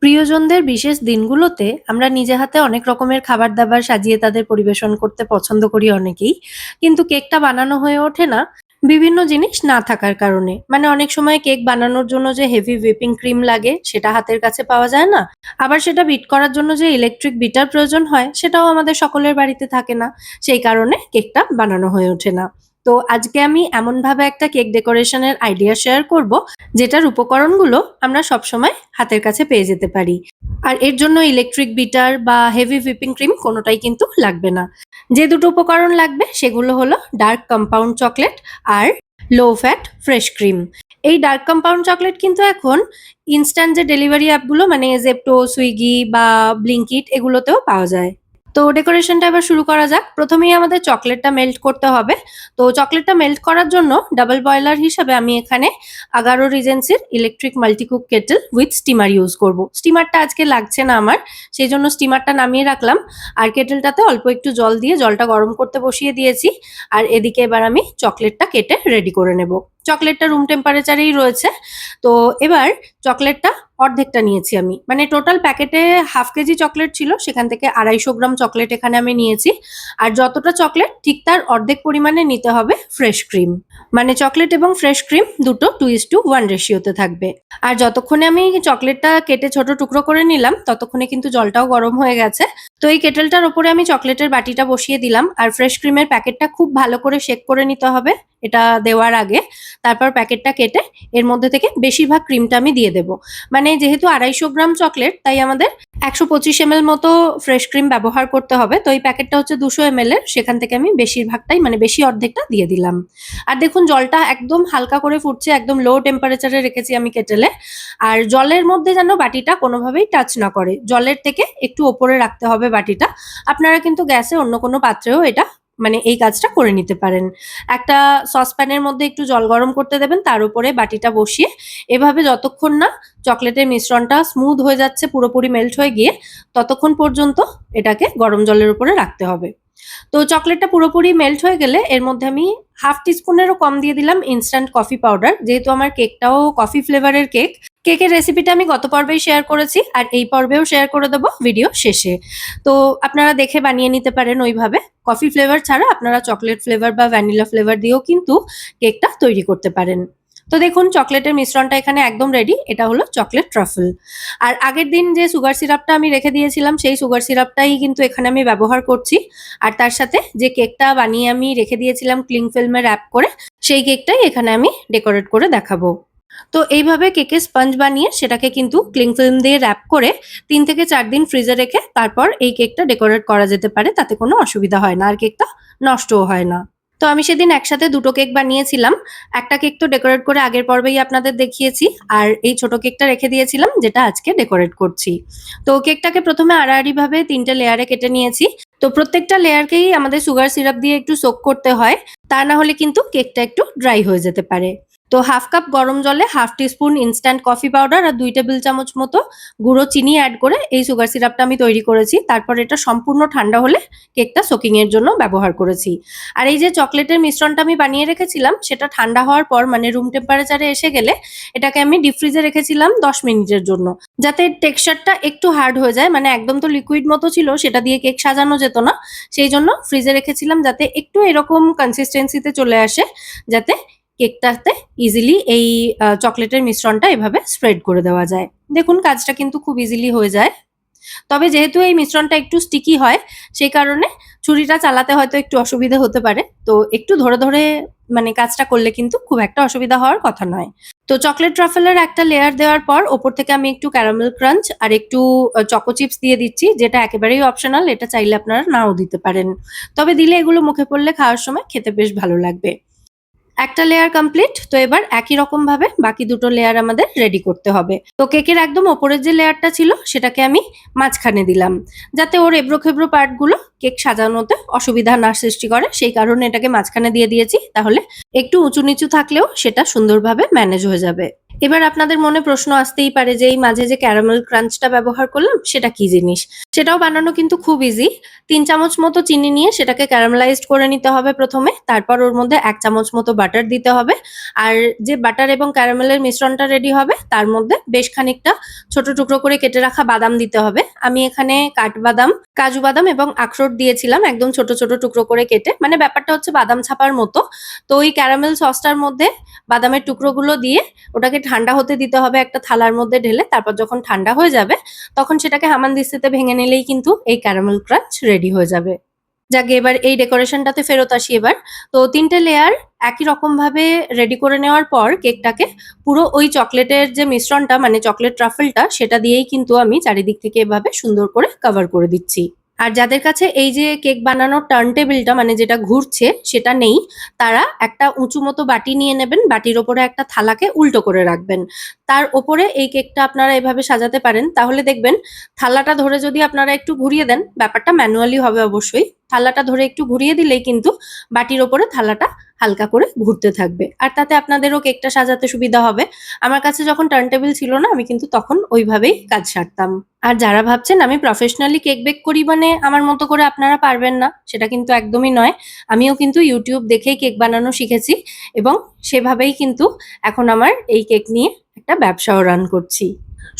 প্রিয়জনদের বিশেষ দিনগুলোতে আমরা নিজে হাতে অনেক রকমের খাবার-দাবার সাজিয়ে তাদের পরিবেশন করতে পছন্দ করি অনেকেই। কিন্তু কেকটা বানানো হয়ে ওঠে না বিভিন্ন জিনিস না থাকার কারণে। মানে অনেক সময় কেক বানানোর জন্য যে হেভি হুইপিং ক্রিম লাগে সেটা হাতের কাছে পাওয়া যায় না। আবার সেটা বিট করার জন্য যে ইলেকট্রিক বিটার প্রয়োজন হয় সেটাও আমাদের সকলের বাড়িতে থাকে না। সেই কারণে কেকটা বানানো হয়ে ওঠে না। তো আজকে আমি এমনভাবে একটা কেক ডেকোরেশনের আইডিয়া শেয়ার করব যেটার উপকরণগুলো আমরা সবসময় হাতের কাছে পেয়ে যেতে পারি। আর এর জন্য ইলেকট্রিক বিটার বা হেভি হুইপিং ক্রিম কোনোটাই কিন্তু লাগবে না। যে দুটো উপকরণ লাগবে সেগুলো হলো ডার্ক কম্পাউন্ড চকলেট আর লো ফ্যাট ফ্রেশ ক্রিম। এই ডার্ক কম্পাউন্ড চকলেট কিন্তু এখন ইনস্ট্যান্ট যে ডেলিভারি অ্যাপগুলো মানে জেপ্টো, সুইগি বা ব্লিঙ্কিট এগুলোতেও পাওয়া যায়। তো ডেকোরেশনটা এবার শুরু করা যাক। প্রথমেই আমাদের চকলেটটা মেল্ট করতে হবে। তো চকলেটটা মেল্ট করার জন্য ডাবল বয়লার হিসাবে আমি এখানে আগারো রিজেন্সির electric multicook kettle with steamer use করব। স্টিমারটা আজকে লাগছে না আমার, সেই জন্য স্টিমারটা নামিয়ে রাখলাম। আর কেটেলটাতে অল্প একটু জল দিয়ে জলটা গরম করতে বসিয়ে দিয়েছি। আর এদিকে এবার আমি চকলেটটা কেটে রেডি করে নেব। চকলেটটা রুম টেম্পারেচারেই রয়েছে। তো এবার চকলেটটা অর্ধেকটা নিয়েছি আমি, মানে টোটাল প্যাকেটে 1/2 কেজি চকলেট ছিল, সেখান থেকে 250 গ্রাম চকলেট এখানে আমি নিয়েছি। আর যতটা চকলেট ঠিক তার অর্ধেক পরিমাণে নিতে হবে ফ্রেশ ক্রিম। মানে চকলেট এবং ফ্রেশ ক্রিম দুটো 2:1 রেশিওতে থাকবে। আর যতক্ষণে আমি চকলেটটা কেটে ছোট টুকরো করে নিলাম ততক্ষণে কিন্তু জলটাও গরম হয়ে গেছে। তো এই কেটেলটার ওপরে আমি চকলেটের বাটিটা বসিয়ে দিলাম আর ফ্রেশ ক্রিমের প্যাকেটটা খুব ভালো করে শেক করে নিতে হবে এটা দেওয়ার আগে। তারপর প্যাকেটটা কেটে এর মধ্যে থেকে বেশিরভাগ ক্রিমটা আমি দিয়ে দেবো। মানে যেহেতু 250 গ্রাম চকলেট তাই আমাদের 125 ml মতো ফ্রেশ ক্রিম ব্যবহার করতে হবে। তো এই প্যাকেটটা হচ্ছে 200 ml এর, সেখান থেকে আমি বেশিরভাগটাই মানে বেশি অর্ধেকটা দিয়ে দিলাম। আর দেখুন জলটা একদম হালকা করে ফুটছে, একদম লো টেম্পারেচারে রেখেছি আমি কেটেলে। আর জলের মধ্যে যেন বাটিটা কোনোভাবেই টাচ না করে, জলের থেকে একটু ওপরে রাখতে হবে বাটিটা। আপনারা কিন্তু গ্যাসে অন্য কোনো পাত্রেও এটা মানে এই কাজটা করে নিতে পারেন। একটা সসপ্যানের মধ্যে একটু জল গরম করতে দেবেন, তার উপরে বাটিটা বসিয়ে এভাবে যতক্ষণ না চকলেটের মিশ্রণটা স্মুথ হয়ে যাচ্ছে, পুরোপুরি মেল্ট হয়ে গিয়ে, ততক্ষণ পর্যন্ত এটাকে গরম জলের উপরে রাখতে হবে। তো চকলেটটা পুরোপুরি মেল্ট হয়ে গেলে এর মধ্যে আমি 1/2 টিস্পুনেরও কম দিয়ে দিলাম ইনস্ট্যান্ট কফি পাউডার। যেহেতু আমার কেকটাও কফি ফ্লেভারের কেক, কেকের রেসিপিটা আমি গত পর্বেই শেয়ার করেছি আর এই পর্বেও শেয়ার করে দেবো ভিডিও শেষে। তো আপনারা দেখে বানিয়ে নিতে পারেন ওইভাবে। কফি ফ্লেভার ছাড়া আপনারা চকলেট ফ্লেভার বা ভ্যানিলা ফ্লেভার দিয়েও কিন্তু কেকটা তৈরি করতে পারেন। তো দেখুন চকলেটের মিশ্রণটা এখানে একদম রেডি। এটা হলো চকলেট ট্রাফল। আর আগের দিন যে সুগার সিরাপটা আমি রেখে দিয়েছিলাম সেই সুগার সিরাপটাই কিন্তু এখানে আমি ব্যবহার করছি। আর তার সাথে যে কেকটা বানিয়ে আমি রেখে দিয়েছিলাম ক্লিং ফিল্মে র‍্যাপ করে, সেই কেকটাই এখানে আমি ডেকোরেট করে দেখাবো। তো এইভাবে কেকের স্পঞ্জ বানিয়ে সেটাকে কিন্তু ক্লিং ফিল্ম দিয়ে র‍্যাপ করে 3 থেকে 4 দিন ফ্রিজে রেখে তারপর এই কেকটা ডেকোরেট করা যেতে পারে, তাতে কোনো অসুবিধা হয় না আর কেকটা নষ্টও হয় না। তো আমি সেদিন একসাথে দুটো কেক বানিয়েছিলাম। একটা কেক তো ডেকোরেট করে আগের পর্বেই আপনাদের দেখিয়েছি, আর এই ছোট কেকটা রেখে দিয়েছিলাম যেটা আজকে ডেকোরেট করছি। তো কেকটাকে প্রথমে আড়াআড়ি ভাবে 3টে লেয়ারে কেটে নিয়েছি। তো প্রত্যেকটা লেয়ারকেই আমাদের সুগার সিরাপ দিয়ে একটু সোক করতে হয়, তা না হলে কিন্তু কেকটা একটু ড্রাই হয়ে যেতে পারে। তো 1/2 কাপ গরম জলে 1/2 টিস্পুন ইনস্ট্যান্ট কফি পাউডার আর 2 টেবিল চামচ মতো গুঁড়ো চিনি অ্যাড করে এই সুগার সিরাপটা আমি তৈরি করেছি। তারপর এটা সম্পূর্ণ ঠান্ডা হলে কেকটা সোকিং এর জন্য ব্যবহার করেছি। আর এই যে চকলেটের মিশ্রণটা আমি বানিয়ে রেখেছিলাম সেটা ঠান্ডা হওয়ার পর মানে রুম টেম্পারেচারে এসে গেলে এটাকে আমি ডিপ ফ্রিজে রেখেছিলাম 10 মিনিটের জন্য, যাতে টেক্সচারটা একটু হার্ড হয়ে যায়। মানে একদম তো লিকুইড মতো ছিল, সেটা দিয়ে কেক সাজানো যেত না। সেই জন্য ফ্রিজে রেখেছিলাম যাতে একটু এরকম কনসিস্টেন্সিতে চলে আসে, যাতে কেকটাতে ইজিলি এই চকলেটের মিশ্রণটা এভাবে স্প্রেড করে দেওয়া যায়। দেখুন কাজটা কিন্তু খুব ইজিলি হয়ে যায়। তবে যেহেতু এই মিশ্রণটা একটু স্টিকি হয় সেই কারণে ছুরিটা চালাতে হয়তো একটু অসুবিধা হতে পারে। তো একটু ধরে ধরে মানে কাজটা করলে কিন্তু খুব একটা অসুবিধা হওয়ার কথা নয়। তো চকলেট ট্রাফেলের একটা লেয়ার দেওয়ার পর ওপর থেকে আমি একটু ক্যারামেল ক্রাঞ্চ আর একটু চকো চিপস দিয়ে দিচ্ছি, যেটা একেবারেই অপশনাল, এটা চাইলে আপনারা নাও দিতে পারেন। তবে দিলে এগুলো মুখে পড়লে খাওয়ার সময় খেতে বেশ ভালো লাগবে। একটা লেয়ার কমপ্লিট। তো এবার একই রকম ভাবে বাকি দুটো লেয়ার আমাদের রেডি করতে হবে। তো কেকের একদম ওপরের যে লেয়ারটা ছিল সেটাকে আমি মাঝখানে দিলাম, যাতে ওর এবড়ো খেবড়ো পার্টগুলো কেক সাজানোতে অসুবিধা না সৃষ্টি করে, সেই কারণে এটাকে মাঝখানে দিয়ে দিয়েছি। তাহলে একটু উঁচু নিচু থাকলেও সেটা সুন্দরভাবে ম্যানেজ হয়ে যাবে। এবার আপনাদের মনে প্রশ্ন আসতেই পারে যে এই মাঝে যে ক্যারামেল ক্রাঞ্চটা ব্যবহার করলাম সেটা কি জিনিস। সেটাও বানানো কিন্তু খুব ইজি। 3 চামচ মতো চিনি নিয়ে সেটাকে ক্যারামেলাইজড করে নিতে হবে প্রথমে, তারপর ওর মধ্যে 1 চামচ মতো বাটার বাটার দিতে হবে। আর যে বাটার এবং ক্যারামেলের মিশ্রণটা রেডি হবে তার মধ্যে বেশ খানিকটা ছোট টুকরো করে কেটে রাখা বাদাম দিতে হবে। আমি এখানে কাঠবাদাম, কাজু বাদাম এবং আখরোট দিয়েছিলাম একদম ছোট ছোট টুকরো করে কেটে, মানে ব্যাপারটা হচ্ছে বাদাম ছাপার মতো। তো ওই ক্যারামেল সসটার মধ্যে বাদামের টুকরোগুলো দিয়ে ওটাকে ঠান্ডা হতে দিতে হবে একটা থালার মধ্যে ঢেলে। তারপর যখন ঠান্ডা হয়ে যাবে তখন সেটাকে হামানদিস্তাতে ভেঙে নিলেই কিন্তু এই ক্যারামেল ক্রাঞ্চ রেডি হয়ে যাবে। যাকে এবার এই ডেকোরেশনটাতে ফেরত আসি এবার। তো ৩ টে লেয়ার একই রকম ভাবে রেডি করে নেওয়ার পর কেকটাকে পুরো ওই চকলেটের যে মিশ্রণটা মানে চকলেট ট্রাফলটা সেটা দিয়েই কিন্তু আমি চারিদিক থেকে এভাবে সুন্দর করে কভার করে দিচ্ছি। আর যাদের কাছে এই যে কেক বানানোর টার্ন টেবিলটা মানে যেটা ঘুরছে সেটা নেই, তারা একটা উঁচু মতো বাটি নিয়ে নেবেন, বাটির ওপরে একটা থালাকে উল্টো করে রাখবেন। তার ওপরে এই কেকটা আপনারা এভাবে সাজাতে পারেন, তাহলে দেখবেন থালাটা ধরে যদি আপনারা একটু ঘুরিয়ে দেন, ব্যাপারটা ম্যানুয়ালি হবে অবশ্যই, থালাটা ধরে একটু ঘুরিয়ে দিলেই কিন্তু বাটির ওপরে থালাটা হালকা করে ঘুরতে থাকবে আর তাতে আপনাদেরও কেকটা সাজাতে সুবিধা হবে। আমার কাছে যখন টার্ন টেবিল ছিল না আমি কিন্তু তখন ওইভাবেই কাজ সারতাম। আর যারা ভাবছেন আমি প্রফেশনালি কেক বেক করি মানে আমার মতো করে আপনারা পারবেন না, সেটা কিন্তু একদমই নয়। আমিও কিন্তু ইউটিউব দেখেই কেক বানানো শিখেছি এবং সেভাবেই কিন্তু এখন আমার এই কেক নিয়ে একটা ব্যবসাও রান করছি।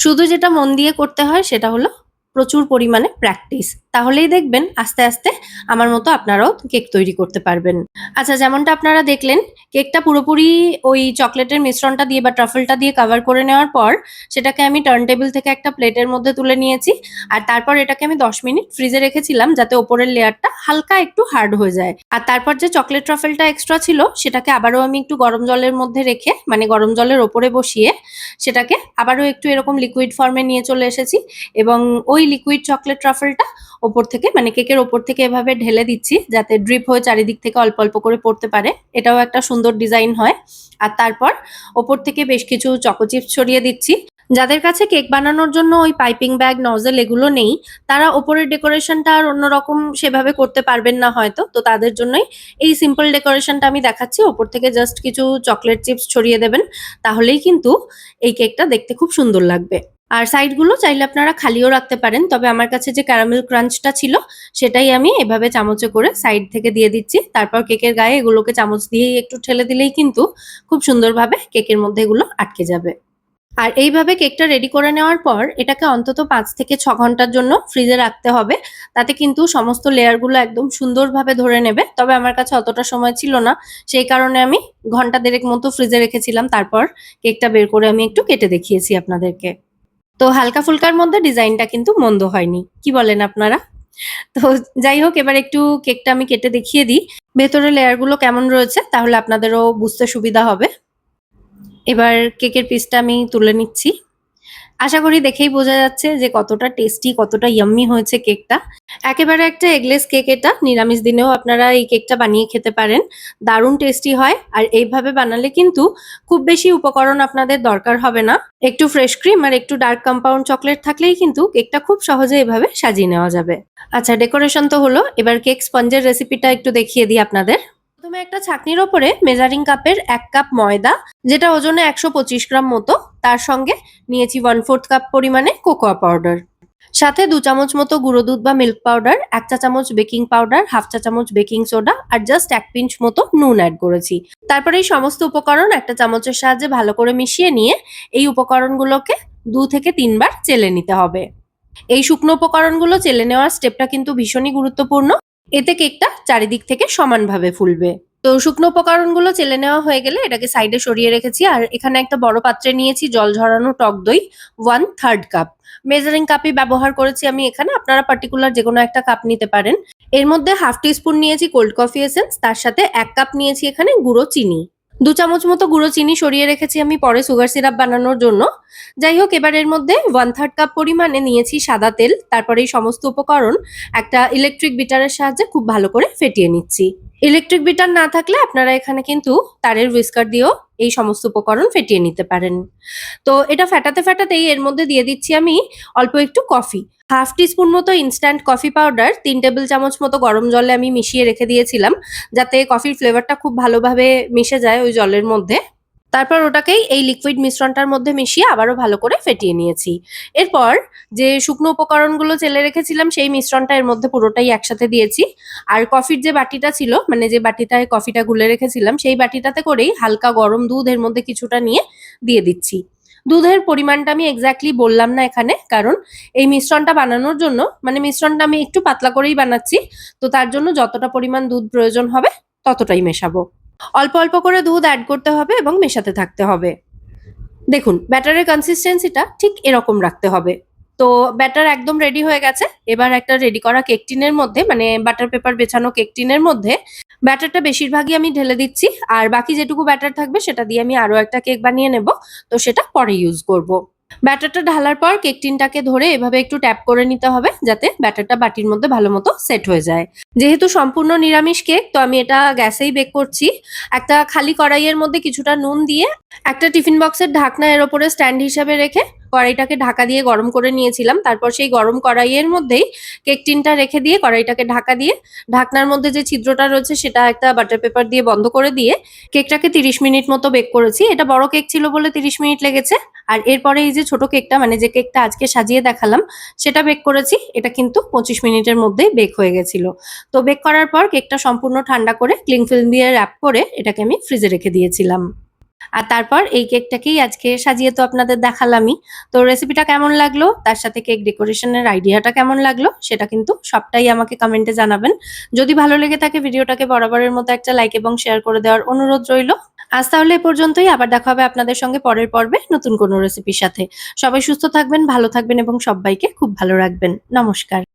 শুধু যেটা মন দিয়ে করতে হয় সেটা হলো প্রচুর পরিমাণে প্র্যাকটিস, তাহলেই দেখবেন আস্তে আস্তে আমার মতো আপনারাও কেক তৈরি করতে পারবেন। আচ্ছা, যেমনটা আপনারা দেখলেন কেকটা পুরোপুরি ওই চকলেটের মিশ্রণটা দিয়ে বা ট্রাফলটা দিয়ে কভার করে নেওয়ার পর সেটাকে আমি টার্ন টেবিল থেকে একটা প্লেটের মধ্যে তুলে নিয়েছি। আর তারপর এটাকে আমি 10 মিনিট ফ্রিজে রেখেছিলাম যাতে ওপরের লেয়ারটা হালকা একটু হার্ড হয়ে যায়। আর তারপর যে চকলেট ট্রাফলটা এক্সট্রা ছিল সেটাকে আবারও আমি একটু গরম জলের মধ্যে রেখে মানে গরম জলের ওপরে বসিয়ে সেটাকে আবারও একটু এরকম লিকুইড ফর্মে নিয়ে চলে এসেছি এবং ওই লিকুইড চকলেট ট্রাফলটা ওপর থেকে মানে কেকের ওপর থেকে এভাবে ঢেলে দিচ্ছি যাতে ড্রিপ হয়ে চারিদিক থেকে অল্প অল্প করে পড়তে পারে, এটাও একটা সুন্দর ডিজাইন হয়। আর তারপর ওপর থেকে বেশ কিছু চকো চিপস ছড়িয়ে দিচ্ছি। যাদের কাছে কেক বানানোর জন্য ওই পাইপিং ব্যাগ, নজেল এগুলো নেই, তারা ওপরের ডেকোরেশনটা আর অন্যরকম সেভাবে করতে পারবেন না হয়তো, তো তাদের জন্যই এই সিম্পল ডেকোরেশনটা আমি দেখাচ্ছি। ওপর থেকে জাস্ট কিছু চকলেট চিপস ছড়িয়ে দেবেন, তাহলেই কিন্তু এই কেকটা দেখতে খুব সুন্দর লাগবে। আর সাইডগুলো চাইলে আপনারা খালিও রাখতে পারেন, তবে আমার কাছে যে ক্যারামেল ক্রাঞ্চটা ছিল সেটাই আমি এভাবে চামচে করে সাইড থেকে দিয়ে দিচ্ছি। তারপর কেকের গায়ে এগুলোকে চামচ দিয়েই একটু ঠেলে দিলেই কিন্তু খুব সুন্দরভাবে কেকের মধ্যে এগুলো আটকে যাবে। আর এইভাবে কেকটা রেডি করে নেওয়ার পর এটাকে অন্তত ৫ থেকে ৬ ঘন্টার জন্য ফ্রিজে রাখতে হবে, তাতে কিন্তু সমস্ত লেয়ারগুলো একদম সুন্দরভাবে ধরে নেবে। তবে আমার কাছে অতটা সময় ছিল না, সেই কারণে আমি ঘন্টা দেড়েক মতো ফ্রিজে রেখেছিলাম। তারপর কেকটা বের করে আমি একটু কেটে দেখিয়েছি আপনাদেরকে। তো হালকা ফুলকার মধ্যে ডিজাইনটা কিন্তু মন্দ হয়নি, কি বলেন আপনারা? তো যাই হোক, এবার একটু কেকটা আমি কেটে দেখিয়ে দিই ভেতরে লেয়ারগুলো কেমন রয়েছে, তাহলে আপনাদেরও বুঝতে সুবিধা হবে। এবার কেকের পিসটা আমি তুলে নিচ্ছি। আশা করি দেখেই বোঝা যাচ্ছে যে কতটা টেস্টি, কতটা ইয়াম্মি হয়েছে কেকটা। একেবারে একটা এগলেস কেক এটা। নিরামিষ দিনেও আপনারা এই কেকটা বানিয়ে খেতে পারেন। দারুণ টেস্টি হয় আর এইভাবে বানালে কিন্তু খুব বেশি উপকরণ আপনাদের দরকার হবে না। একটু ফ্রেশ ক্রিম আর একটু ডার্ক কম্পাউন্ড চকলেট থাকলেই কিন্তু কেকটা খুব সহজে এভাবে সাজিয়ে নেওয়া যাবে। আচ্ছা, ডেকোরেশন তো হলো, এবার কেক স্পঞ্জের রেসিপিটা একটু দেখিয়ে দিই আপনাদের। প্রথমে একটা ছাঁকনির ওপরে মেজারিং কাপের ১ কাপ ময়দা, যেটা ওজনে ১২৫ গ্রাম মতো, তার সঙ্গে নিয়েছি 1/4 কাপ পরিমাণে কোকোয়া পাউডার, সাথে ২ চামচ মতো গুঁড়ো দুধ বা মিল্ক পাউডার, ১ চা চামচ বেকিং পাউডার, 1/2 চা চামচ বেকিং সোডা আর জাস্ট ১ পিঞ্চ মতো নুন অ্যাড করেছি। তারপরে এই সমস্ত উপকরণ একটা চামচের সাহায্যে ভালো করে মিশিয়ে নিয়ে এই উপকরণগুলোকে ২ থেকে ৩ বার চেলে নিতে হবে। এই শুকনো উপকরণগুলো চেলে নেওয়ার স্টেপটা কিন্তু ভীষণই গুরুত্বপূর্ণ, এতে কেকটা চারিদিক থেকে সমানভাবে ফুলবে। তো শুকনো উপকরণগুলো চেলে নেওয়া হয়ে গেলে এটাকে সাইডে সরিয়ে রেখেছি। আর এখানে একটা বড় পাত্রে নিয়েছি জল ঝরানো টক দই 1/3 কাপ। মেজারিং কাপই ব্যবহার করেছি আমি এখানে, আপনারা পার্টিকুলার যে কোনো একটা কাপ নিতে পারেন। এর মধ্যে 1/2 টিস্পুন নিয়েছি কোল্ড কফি এসেন্স, তার সাথে ১ কাপ নিয়েছি এখানে গুঁড়ো চিনি। ২ চামচ মতো গুঁড়ো চিনি সরিয়ে রেখেছি আমি পরে সুগার সিরাপ বানানোর জন্য। যাই হোক, এবার এর মধ্যে 1/3 কাপ পরিমাণে নিয়েছি সাদা তেল। তারপরে এই সমস্ত উপকরণ একটা ইলেকট্রিক বিটারের সাহায্যে খুব ভালো করে ফেটিয়ে নিচ্ছি। ইলেকট্রিক বিটার না থাকলে আপনারা এখানে কিন্তু তারের হুইস্কার দিয়েও এই সমস্ত উপকরণ ফেটিয়ে নিতে পারেন। তো এটা ফেটাতে ফেটাতেই এর মধ্যে দিয়ে দিচ্ছি আমি অল্প একটু কফি। 1/2 টিস্পুন মতো ইনস্ট্যান্ট কফি পাউডার ৩ টেবিল চামচ মতো গরম জলে আমি মিশিয়ে রেখে দিয়েছিলাম যাতে কফির ফ্লেভারটা খুব ভালোভাবে মিশে যায় ওই জলের মধ্যে। তারপর ওটাকেই এই লিকুইড মিশ্রণটার মধ্যে মিশিয়ে আবারও ভালো করে ফেটিয়ে নিয়েছি। এরপর যে শুকনো উপকরণগুলো চেলে রেখেছিলাম সেই মিশ্রণটা এর মধ্যে পুরোটাই একসাথে দিয়েছি। আর কফির যে বাটিটা ছিল, মানে যে বাটিটায় কফিটা গুলে রেখেছিলাম, সেই বাটিটাতে করেই হালকা গরম দুধ এর মধ্যে কিছুটা নিয়ে দিয়ে দিচ্ছি। দুধের পরিমাণটা আমি এক্স্যাক্টলি বললাম না এখানে, কারণ এই মিশ্রণটা বানানোর জন্য, মানে মিশ্রণটা আমি একটু পাতলা করেই বানাচ্ছি, তো তার জন্য যতটা পরিমাণ দুধ প্রয়োজন হবে ততটাই মেশাবো। অল্প অল্প করে দুধ অ্যাড করতে হবে এবং মেশাতে থাকতে হবে। দেখুন, ব্যাটারের কনসিস্টেন্সিটা ঠিক এরকম রাখতে হবে। তো ব্যাটার একদম রেডি হয়ে গেছে। এবার একটা রেডি করা কেক টিনের মধ্যে, মানে বাটার পেপার বেছানো কেক টিনের মধ্যে ব্যাটারটা বেশিরভাগই আমি ঢেলে দিচ্ছি। আর বাকি যেটুকু ব্যাটার থাকবে সেটা দিয়ে আমি আরো একটা কেক বানিয়ে নেব। তো সেটা পরে ইউজ করব। ব্যাটারটা ঢালার পর কেক টিনটাকে ধরে এভাবে একটু ট্যাপ করে নিতে হবে, যাতে ব্যাটারটা বাটির মধ্যে ভালো মতো সেট হয়ে যায়। যেহেতু সম্পূর্ণ নিরামিষ কেক, তো আমি এটা গ্যাসেই বেক করছি। একটা খালি কড়াইয়ের মধ্যে কিছুটা নুন দিয়ে একটা টিফিন বক্সের ঢাকনা এর ওপরে স্ট্যান্ড হিসাবে রেখে কড়াইটাকে ঢাকা দিয়ে গরম করে নিয়েছিলাম। তারপর সেই গরম কড়াইয়ের মধ্যেই কেক টিনটা রেখে দিয়ে কড়াইটাকে ঢাকা দিয়ে ঢাকনার মধ্যে যে ছিদ্রটা রয়েছে সেটা একটা বাটার পেপার দিয়ে বন্ধ করে দিয়ে কেকটাকে ৩০ মিনিট মতো বেক করেছি। এটা বড় কেক ছিল বলে ৩০ মিনিট লেগেছে। আর এরপরে এই যে ছোট কেকটা, মানে যে কেকটা আজকে সাজিয়ে দেখালাম, সেটা বেক করেছি। এটা কিন্তু ২৫ মিনিটের মধ্যেই বেক হয়ে গেছিল। তো বেক করার পর কেকটা সম্পূর্ণ ঠান্ডা করে ক্লিং ফিল্ম দিয়ে র‍্যাপ করে এটাকে আমি ফ্রিজে রেখে দিয়েছিলাম। আর তারপর এই কেকটাকেই আজকে সাজিয়ে তো আপনাদের দেখালামই। তো রেসিপিটা কেমন লাগলো, তার সাথে কেক ডেকোরেশনের আইডিয়াটা কেমন লাগলো, সেটা কিন্তু সবটাই আমাকে কমেন্টে জানাবেন। যদি ভালো লেগে থাকে ভিডিওটাকে বরাবরের মতো একটা লাইক এবং শেয়ার করে দেওয়ার অনুরোধ রইল। আজ তাহলে এ পর্যন্তই। আবার দেখা হবে আপনাদের সঙ্গে পরের পর্বে নতুন কোনো রেসিপির সাথে। সবাই সুস্থ থাকবেন, ভালো থাকবেন এবং সব্বাইকে খুব ভালো রাখবেন। নমস্কার।